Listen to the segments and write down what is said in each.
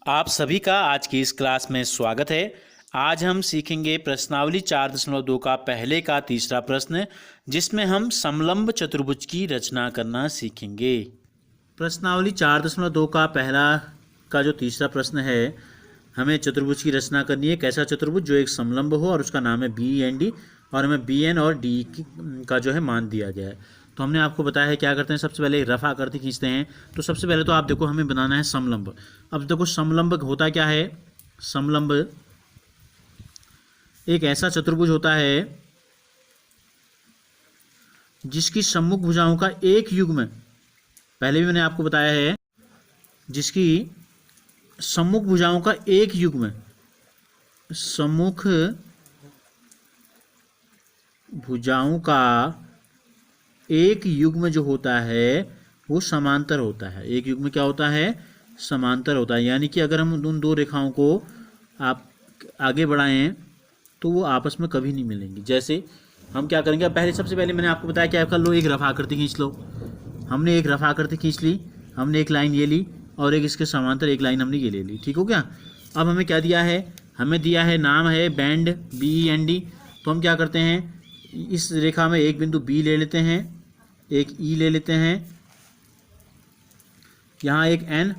आप सभी का आज की इस क्लास में स्वागत है। आज हम सीखेंगे प्रश्नावली 4.2 का पहले का तीसरा प्रश्न, जिसमें हम समलंब चतुर्भुज की रचना करना सीखेंगे। प्रश्नावली 4.2 का पहला का जो तीसरा प्रश्न है, हमें चतुर्भुज की रचना करनी है। कैसा चतुर्भुज? जो एक समलंब हो और उसका नाम है बी एन डी, और हमें बी एन और डी का जो है मान दिया गया है। तो हमने आपको बताया है क्या करते हैं, सबसे पहले एक रफ आकृति खींचते हैं। तो सबसे पहले तो आप देखो, हमें बनाना है समलंब। अब देखो समलंब होता क्या है। समलंब एक ऐसा चतुर्भुज होता है जिसकी सम्मुख भुजाओं का एक युग्म, पहले भी मैंने आपको बताया है, जिसकी सम्मुख भुजाओं का एक युग्म, सम्मुख भुजाओं का एक युग्म जो होता है वो समांतर होता है। एक युग्म क्या होता है? समांतर होता है। यानी कि अगर हम उन दो रेखाओं को आप आगे बढ़ाएं तो वो आपस में कभी नहीं मिलेंगी। जैसे हम क्या करेंगे, पहले सबसे पहले मैंने आपको बताया क्या कर लो, एक रफ आकृति खींच लो। हमने एक रफ आकृति खींच ली, हमने एक लाइन ये ली और एक इसके समांतर एक लाइन हमने ये ले ली। ठीक हो गया। अब हमें क्या दिया है? हमें दिया है, नाम है बैंड BEND। तो हम क्या करते हैं, इस रेखा में एक बिंदु B ले लेते हैं, एक E ले लेते हैं, यहाँ एक N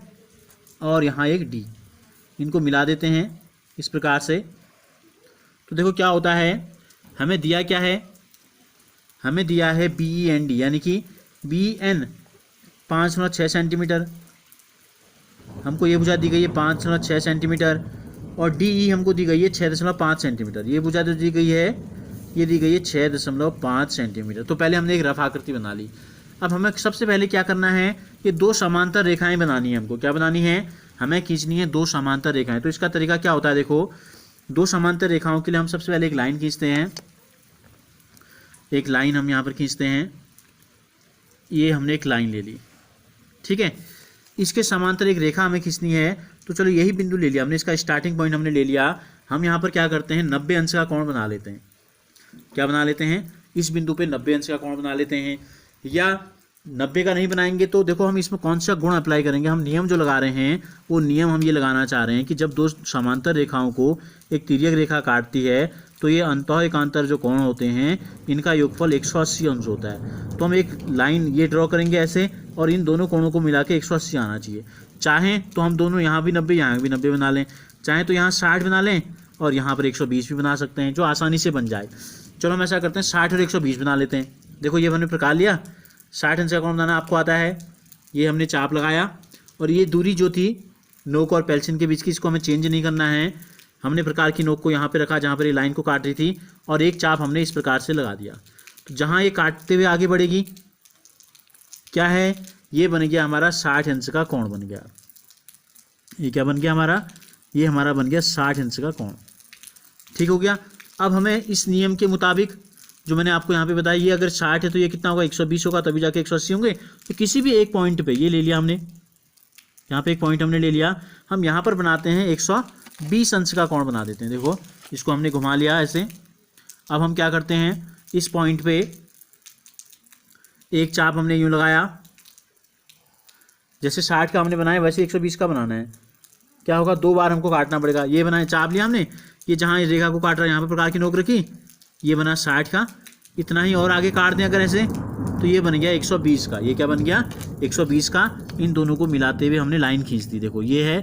और यहाँ एक D, इनको मिला देते हैं इस प्रकार से। तो देखो क्या होता है, हमें दिया क्या है, हमें दिया है BEND, यानी कि BN 5.6 सेंटीमीटर, हमको ये भुजा दी गई है 5.6 सेंटीमीटर, और DE हमको दी गई है 6.5 सेंटीमीटर। ये भुजा जो दी गई है, ये दी गई है 6.5 सेंटीमीटर। तो पहले हमने एक रफ आकृति बना ली। अब हमें सबसे पहले क्या करना है, ये दो समांतर रेखाएं बनानी है। हमको क्या बनानी है? हमें खींचनी है दो समांतर रेखाएं। तो इसका तरीका क्या होता है, देखो, दो समांतर रेखाओं के लिए हम सबसे पहले एक लाइन खींचते हैं। एक लाइन हम यहाँ पर खींचते हैं, ये हमने एक लाइन ले ली, ठीक है। इसके समांतर एक रेखा हमें खींचनी है। तो चलो यही बिंदु ले लिया हमने, इसका स्टार्टिंग पॉइंट हमने ले लिया। हम यहाँ पर क्या करते हैं, 90 अंश का कोण बना लेते हैं। क्या बना लेते हैं? इस बिंदु पे 90 अंश का कोण बना लेते हैं। या 90 का नहीं बनाएंगे तो देखो, हम इसमें कौन सा गुण अप्लाई करेंगे, हम नियम जो लगा रहे हैं वो नियम हम ये लगाना चाह रहे हैं कि जब दो समांतर रेखाओं को एक तिर्यक रेखा काटती है तो ये अंतः एकांतर जो कोण होते हैं, इनका योगफल 180 अंश होता है। तो हम एक लाइन ये ड्रॉ करेंगे ऐसे, और इन दोनों कोणों को मिला के 180 आना चाहिए। चाहें तो हम दोनों यहाँ भी 90 यहाँ भी 90 बना लें, चाहें तो यहाँ 60 बना लें और यहाँ पर 120 भी बना सकते हैं, जो आसानी से बन जाए। चलो हम ऐसा करते हैं, 60 और 120 बना लेते हैं। देखो ये हमने प्रकार लिया, 60 अंश का कोण बनाना आपको आता है। ये हमने चाप लगाया, और ये दूरी जो थी नोक और पेल्सिन के बीच की, इसको हमें चेंज नहीं करना है। हमने प्रकार की नोक को यहाँ पे रखा जहाँ पर ये लाइन को काट रही थी, और एक चाप हमने इस प्रकार से लगा दिया। तो जहाँ ये काटते हुए आगे बढ़ेगी, क्या है, ये बन गया हमारा 60 अंश का कोण बन गया। ये क्या बन गया हमारा? ये हमारा बन गया 60 अंश का कोण। ठीक हो गया। अब हमें इस नियम के मुताबिक जो मैंने आपको यहाँ पे बताया, ये अगर 60 है तो ये कितना होगा, 120 होगा, तभी जाके 180 होंगे। तो किसी भी एक पॉइंट पे ये ले लिया हमने, यहाँ पे एक पॉइंट हमने ले लिया, हम यहाँ पर बनाते हैं 120 अंश का कोण बना देते हैं। देखो इसको हमने घुमा लिया ऐसे। अब हम क्या करते हैं, इस पॉइंट पे एक चाप हमने यूँ लगाया, जैसे 60 का हमने बनाया वैसे 120 का बनाना है। क्या होगा, दो बार हमको काटना पड़ेगा। ये बनाए, चाप लिया हमने, ये जहाँ इस रेखा को काट रहा है यहाँ पर प्रकार की नोक रखी, ये बना 60 का, इतना ही और आगे काट दें अगर ऐसे, तो ये बन गया 120 का। ये क्या बन गया, 120 का। इन दोनों को मिलाते हुए हमने लाइन खींच दी। देखो ये है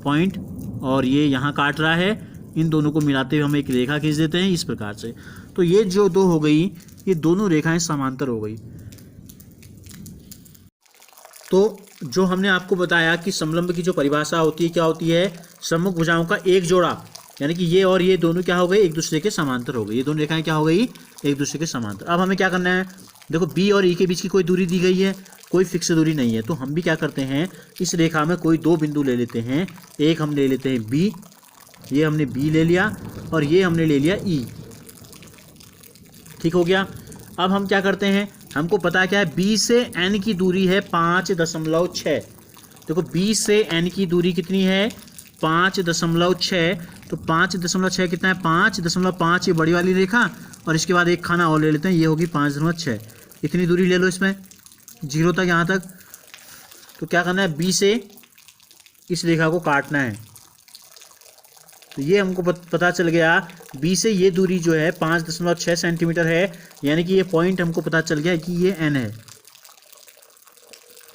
पॉइंट, और ये यहाँ काट रहा है, इन दोनों को मिलाते हुए हम एक रेखा खींच देते हैं इस प्रकार से। तो ये जो दो हो गई, ये दोनों रेखाएं समांतर हो गई। तो जो हमने आपको बताया कि समलंब की जो परिभाषा होती है, क्या होती है, सम्मुख भुजाओं का एक जोड़ा, यानी कि ये और ये दोनों क्या हो गए, एक दूसरे के समांतर हो गए। ये दोनों रेखाएं क्या हो गई, एक दूसरे के समांतर। अब हमें क्या करना है, देखो B और E के बीच की कोई दूरी दी गई है, कोई फिक्स दूरी नहीं है। तो हम भी क्या करते हैं, इस रेखा में कोई दो बिंदु ले लेते हैं। एक हम ले लेते हैं B, ये हमने B ले लिया, और ये हमने ले लिया E। ठीक हो गया। अब हम क्या करते हैं, हमको पता क्या है, B से N की दूरी है 5.6। देखो B से N की दूरी कितनी है, 5.6। तो 5.6 कितना है, 5.5, ये बड़ी वाली रेखा, और इसके बाद एक खाना और ले लेते हैं, ये होगी 5.6। इतनी दूरी ले लो इसमें, 0 तक, यहाँ तक। तो क्या करना है, B से इस रेखा को काटना है। तो ये हमको पता चल गया बी से ये दूरी जो है 5.6 सेंटीमीटर है, यानी कि ये पॉइंट हमको पता चल गया कि ये एन है।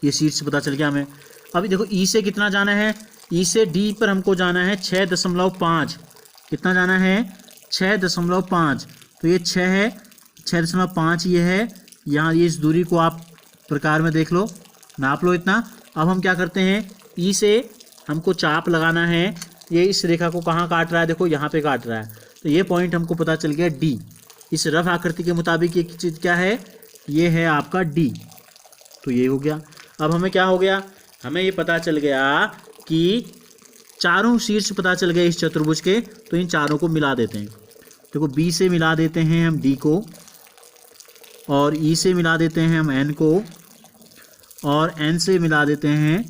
ये शीट से पता चल गया हमें। अभी देखो ई से कितना जाना है, ई से डी पर हमको जाना है 6.5। कितना जाना है 6.5। तो ये 6 है, 6.5 ये है। यहाँ ये इस दूरी को आप प्रकार में देख लो, नाप लो इतना। अब हम क्या करते हैं, ई से हमको चाप लगाना है। ये इस रेखा को कहाँ काट रहा है, देखो यहाँ पे काट रहा है। तो ये पॉइंट हमको पता चल गया डी। इस रफ आकृति के मुताबिक ये चीज़ क्या है, ये है आपका डी। तो ये हो गया। अब हमें क्या हो गया, हमें ये पता चल गया कि चारों शीर्ष पता चल गए इस चतुर्भुज के। तो इन चारों को मिला देते हैं। देखो बी से मिला देते हैं हम डी को, और ई से मिला देते हैं हम एन को, और एन से मिला देते हैं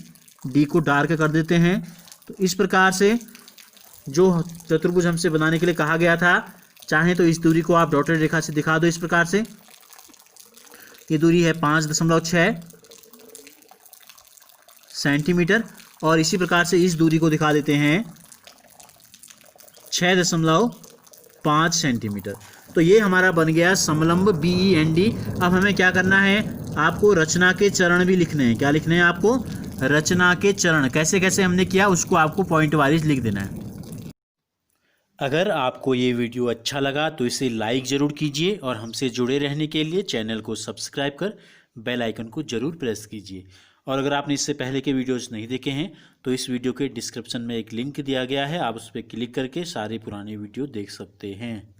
डी को, डार्क कर देते हैं। तो इस प्रकार से जो चतुर्भुज हमसे बनाने के लिए कहा गया था, चाहे तो इस दूरी को आप डॉटेड रेखा से दिखा दो इस प्रकार से। ये दूरी है 5.6 सेंटीमीटर, और इसी प्रकार से इस दूरी को दिखा देते हैं 6.5 सेंटीमीटर। तो ये हमारा बन गया समलंब BEND। अब हमें क्या करना है, आपको रचना के चरण भी लिखने हैं। क्या लिखने हैं आपको, रचना के चरण। कैसे कैसे हमने किया उसको आपको पॉइंट वाइज लिख देना है। अगर आपको ये वीडियो अच्छा लगा तो इसे लाइक ज़रूर कीजिए, और हमसे जुड़े रहने के लिए चैनल को सब्सक्राइब कर बेल आइकन को ज़रूर प्रेस कीजिए। और अगर आपने इससे पहले के वीडियोस नहीं देखे हैं तो इस वीडियो के डिस्क्रिप्शन में एक लिंक दिया गया है, आप उस पर क्लिक करके सारे पुराने वीडियो देख सकते हैं।